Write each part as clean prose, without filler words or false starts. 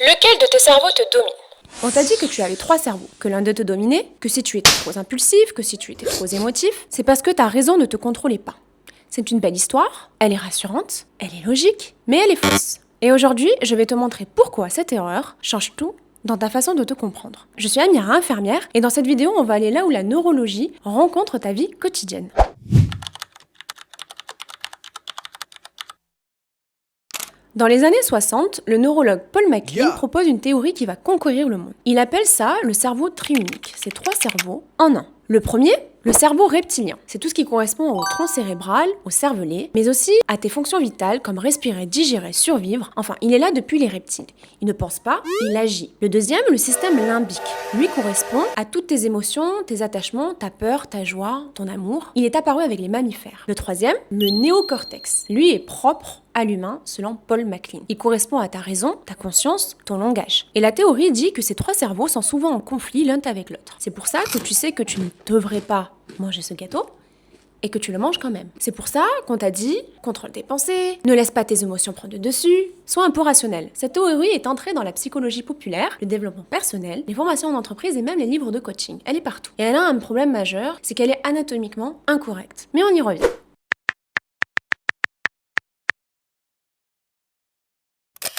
Lequel de tes cerveaux te domine? On t'a dit que tu avais 3 cerveaux, que l'un d'eux te dominait, que si tu étais trop impulsif, que si tu étais trop émotif, c'est parce que ta raison ne te contrôlait pas. C'est une belle histoire, elle est rassurante, elle est logique, mais elle est fausse. Et aujourd'hui, je vais te montrer pourquoi cette erreur change tout dans ta façon de te comprendre. Je suis Amira, infirmière, et dans cette vidéo, on va aller là où la neurologie rencontre ta vie quotidienne. Dans les années 60, le neurologue Paul MacLean propose une théorie qui va conquérir le monde. Il appelle ça le cerveau triunique. C'est 3 cerveaux en un. Le premier, le cerveau reptilien. C'est tout ce qui correspond au tronc cérébral, au cervelet, mais aussi à tes fonctions vitales comme respirer, digérer, survivre. Enfin, il est là depuis les reptiles. Il ne pense pas, il agit. Le deuxième, le système limbique. Lui correspond à toutes tes émotions, tes attachements, ta peur, ta joie, ton amour. Il est apparu avec les mammifères. Le troisième, le néocortex. Lui est propre à l'humain selon Paul MacLean. Il correspond à ta raison, ta conscience, ton langage. Et la théorie dit que ces 3 cerveaux sont souvent en conflit l'un avec l'autre. C'est pour ça que tu sais que tu ne devrais pas manger ce gâteau et que tu le manges quand même. C'est pour ça qu'on t'a dit, contrôle tes pensées, ne laisse pas tes émotions prendre le dessus, sois un peu rationnel. Cette théorie est entrée dans la psychologie populaire, le développement personnel, les formations en entreprise et même les livres de coaching. Elle est partout. Et elle a un problème majeur, c'est qu'elle est anatomiquement incorrecte. Mais on y revient.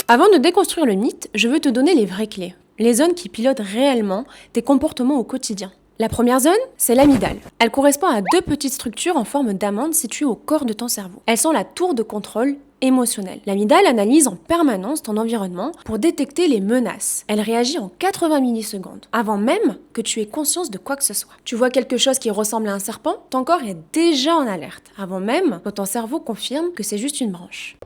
Avant de déconstruire le mythe, je veux te donner les vraies clés, les zones qui pilotent réellement tes comportements au quotidien. La première zone, c'est l'amygdale. Elle correspond à 2 petites structures en forme d'amande situées au corps de ton cerveau. Elles sont la tour de contrôle émotionnel. L'amygdale analyse en permanence ton environnement pour détecter les menaces. Elle réagit en 80 millisecondes, avant même que tu aies conscience de quoi que ce soit. Tu vois quelque chose qui ressemble à un serpent, ton corps est déjà en alerte, avant même que ton cerveau confirme que c'est juste une branche.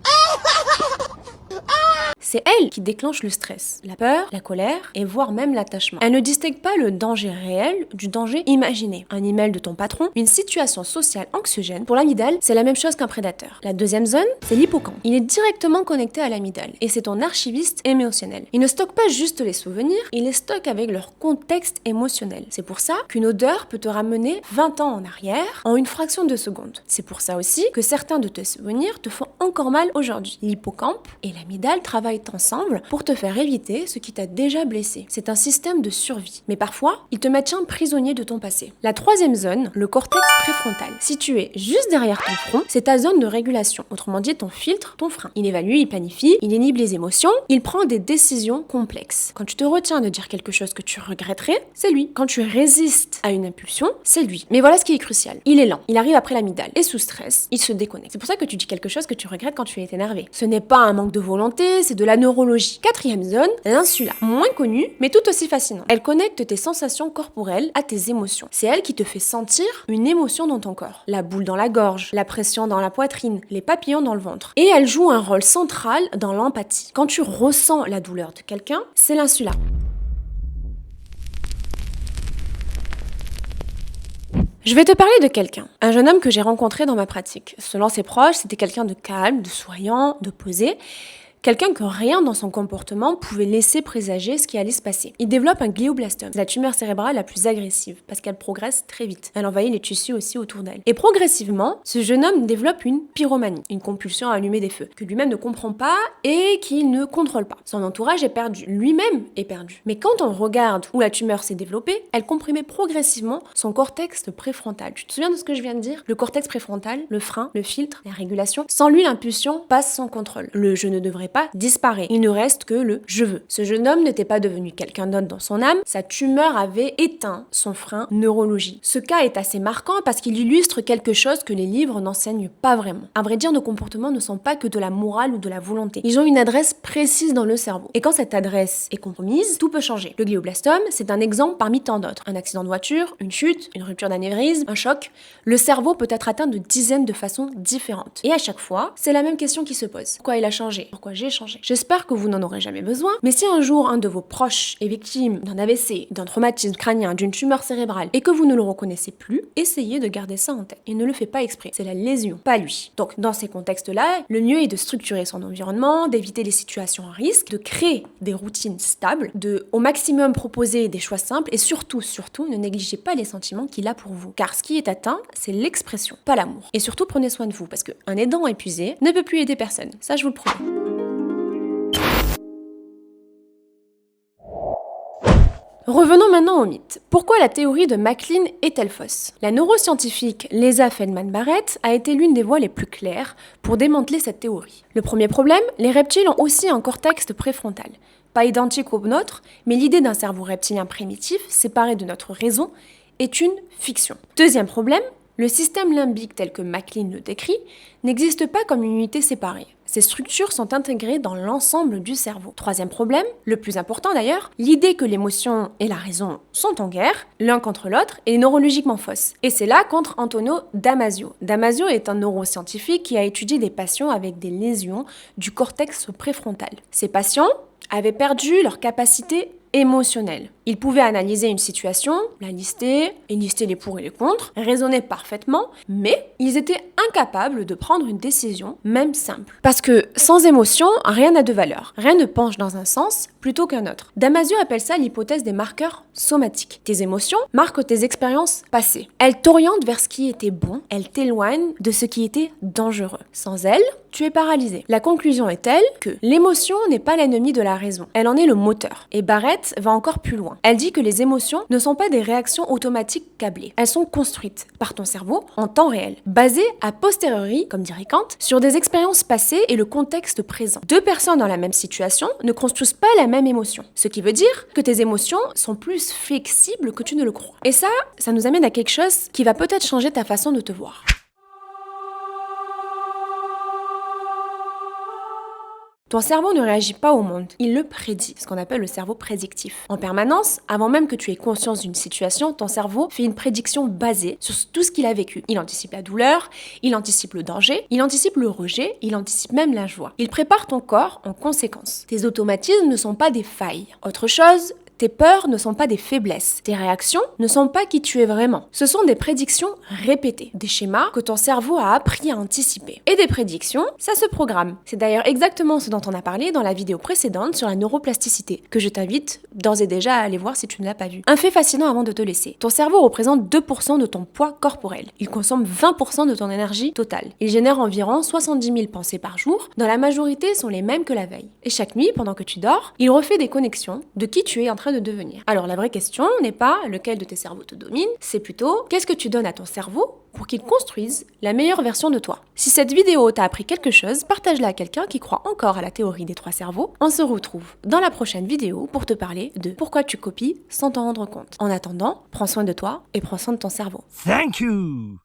C'est elle qui déclenche le stress, la peur, la colère et voire même l'attachement. Elle ne distingue pas le danger réel du danger imaginé. Un email de ton patron, une situation sociale anxiogène. Pour l'amygdale, c'est la même chose qu'un prédateur. La deuxième zone, c'est l'hippocampe. Il est directement connecté à l'amygdale et c'est ton archiviste émotionnel. Il ne stocke pas juste les souvenirs, il les stocke avec leur contexte émotionnel. C'est pour ça qu'une odeur peut te ramener 20 ans en arrière en une fraction de seconde. C'est pour ça aussi que certains de tes souvenirs te font encore mal aujourd'hui. L'hippocampe et l'amygdale travaillent ensemble pour te faire éviter ce qui t'a déjà blessé. C'est un système de survie. Mais parfois, il te maintient prisonnier de ton passé. La troisième zone, le cortex préfrontal. Situé juste derrière ton front, c'est ta zone de régulation. Autrement dit, ton filtre, ton frein. Il évalue, il planifie, il inhibe les émotions, il prend des décisions complexes. Quand tu te retiens de dire quelque chose que tu regretterais, c'est lui. Quand tu résistes à une impulsion, c'est lui. Mais voilà ce qui est crucial. Il est lent. Il arrive après l'amygdale. Et sous stress, il se déconnecte. C'est pour ça que tu dis quelque chose que tu regrettes quand tu es énervé. Ce n'est pas un manque de volonté, c'est de la neurologie. Quatrième zone, l'insula. Moins connue, mais tout aussi fascinante. Elle connecte tes sensations corporelles à tes émotions. C'est elle qui te fait sentir une émotion dans ton corps. La boule dans la gorge, la pression dans la poitrine, les papillons dans le ventre. Et elle joue un rôle central dans l'empathie. Quand tu ressens la douleur de quelqu'un, c'est l'insula. Je vais te parler de quelqu'un, un jeune homme que j'ai rencontré dans ma pratique. Selon ses proches, c'était quelqu'un de calme, de souriant, de posé. Quelqu'un que rien dans son comportement pouvait laisser présager ce qui allait se passer. Il développe un glioblastome, la tumeur cérébrale la plus agressive, parce qu'elle progresse très vite. Elle envahit les tissus aussi autour d'elle. Et progressivement, ce jeune homme développe une pyromanie, une compulsion à allumer des feux, que lui-même ne comprend pas et qu'il ne contrôle pas. Son entourage est perdu, lui-même est perdu. Mais quand on regarde où la tumeur s'est développée, elle comprimait progressivement son cortex préfrontal. Tu te souviens de ce que je viens de dire? Le cortex préfrontal, le frein, le filtre, la régulation. Sans lui, l'impulsion passe sans contrôle. Le je ne devrais pas disparaît. Il ne reste que le je veux. Ce jeune homme n'était pas devenu quelqu'un d'autre dans son âme, sa tumeur avait éteint son frein neurologique. Ce cas est assez marquant parce qu'il illustre quelque chose que les livres n'enseignent pas vraiment. À vrai dire, nos comportements ne sont pas que de la morale ou de la volonté. Ils ont une adresse précise dans le cerveau. Et quand cette adresse est compromise, tout peut changer. Le glioblastome, c'est un exemple parmi tant d'autres. Un accident de voiture, une chute, une rupture d'anévrisme, un choc. Le cerveau peut être atteint de dizaines de façons différentes. Et à chaque fois, c'est la même question qui se pose. Pourquoi il a changé? Pourquoi j'ai changé? J'espère que vous n'en aurez jamais besoin, mais si un jour un de vos proches est victime d'un AVC, d'un traumatisme crânien, d'une tumeur cérébrale et que vous ne le reconnaissez plus, essayez de garder ça en tête. Il ne le fait pas exprès, c'est la lésion, pas lui. Donc dans ces contextes-là, le mieux est de structurer son environnement, d'éviter les situations à risque, de créer des routines stables, de au maximum proposer des choix simples et surtout, ne négligez pas les sentiments qu'il a pour vous. Car ce qui est atteint, c'est l'expression, pas l'amour. Et surtout, prenez soin de vous parce qu'un aidant épuisé ne peut plus aider personne. Ça, je vous le promets. Revenons maintenant au mythe. Pourquoi la théorie de MacLean est-elle fausse? La neuroscientifique Lisa Feldman-Barrett a été l'une des voix les plus claires pour démanteler cette théorie. Le premier problème, les reptiles ont aussi un cortex préfrontal. Pas identique au nôtre, mais l'idée d'un cerveau reptilien primitif, séparé de notre raison, est une fiction. Deuxième problème, le système limbique tel que MacLean le décrit n'existe pas comme une unité séparée. Ces structures sont intégrées dans l'ensemble du cerveau. Troisième problème, le plus important d'ailleurs, l'idée que l'émotion et la raison sont en guerre, l'un contre l'autre, est neurologiquement fausse. Et c'est là qu'entre Antonio Damasio. Damasio est un neuroscientifique qui a étudié des patients avec des lésions du cortex préfrontal. Ces patients avaient perdu leur capacité émotionnelle. Ils pouvaient analyser une situation, la lister, et lister les pour et les contre, raisonner parfaitement, mais ils étaient incapables de prendre une décision, même simple. Parce que sans émotion, rien n'a de valeur. Rien ne penche dans un sens plutôt qu'un autre. Damasio appelle ça l'hypothèse des marqueurs somatiques. Tes émotions marquent tes expériences passées. Elles t'orientent vers ce qui était bon, elles t'éloignent de ce qui était dangereux. Sans elles, tu es paralysé. La conclusion est telle que l'émotion n'est pas l'ennemi de la raison, elle en est le moteur. Et Barrett va encore plus loin. Elle dit que les émotions ne sont pas des réactions automatiques câblées. Elles sont construites par ton cerveau en temps réel, basées a posteriori, comme dirait Kant, sur des expériences passées et le contexte présent. Deux personnes dans la même situation ne construisent pas la même émotion. Ce qui veut dire que tes émotions sont plus flexibles que tu ne le crois. Et ça nous amène à quelque chose qui va peut-être changer ta façon de te voir. Ton cerveau ne réagit pas au monde, il le prédit, ce qu'on appelle le cerveau prédictif. En permanence, avant même que tu aies conscience d'une situation, ton cerveau fait une prédiction basée sur tout ce qu'il a vécu. Il anticipe la douleur, il anticipe le danger, il anticipe le rejet, il anticipe même la joie. Il prépare ton corps en conséquence. Tes automatismes ne sont pas des failles. Autre chose, tes peurs ne sont pas des faiblesses. Tes réactions ne sont pas qui tu es vraiment. Ce sont des prédictions répétées, des schémas que ton cerveau a appris à anticiper. Et des prédictions, ça se programme. C'est d'ailleurs exactement ce dont on a parlé dans la vidéo précédente sur la neuroplasticité, que je t'invite d'ores et déjà à aller voir si tu ne l'as pas vue. Un fait fascinant avant de te laisser. Ton cerveau représente 2% de ton poids corporel. Il consomme 20% de ton énergie totale. Il génère environ 70 000 pensées par jour, dont la majorité sont les mêmes que la veille. Et chaque nuit, pendant que tu dors, il refait des connexions de qui tu es en train de devenir. Alors la vraie question n'est pas lequel de tes cerveaux te domine, c'est plutôt qu'est-ce que tu donnes à ton cerveau pour qu'il construise la meilleure version de toi. Si cette vidéo t'a appris quelque chose, partage-la à quelqu'un qui croit encore à la théorie des 3 cerveaux. On se retrouve dans la prochaine vidéo pour te parler de pourquoi tu copies sans t'en rendre compte. En attendant, prends soin de toi et prends soin de ton cerveau. Thank you.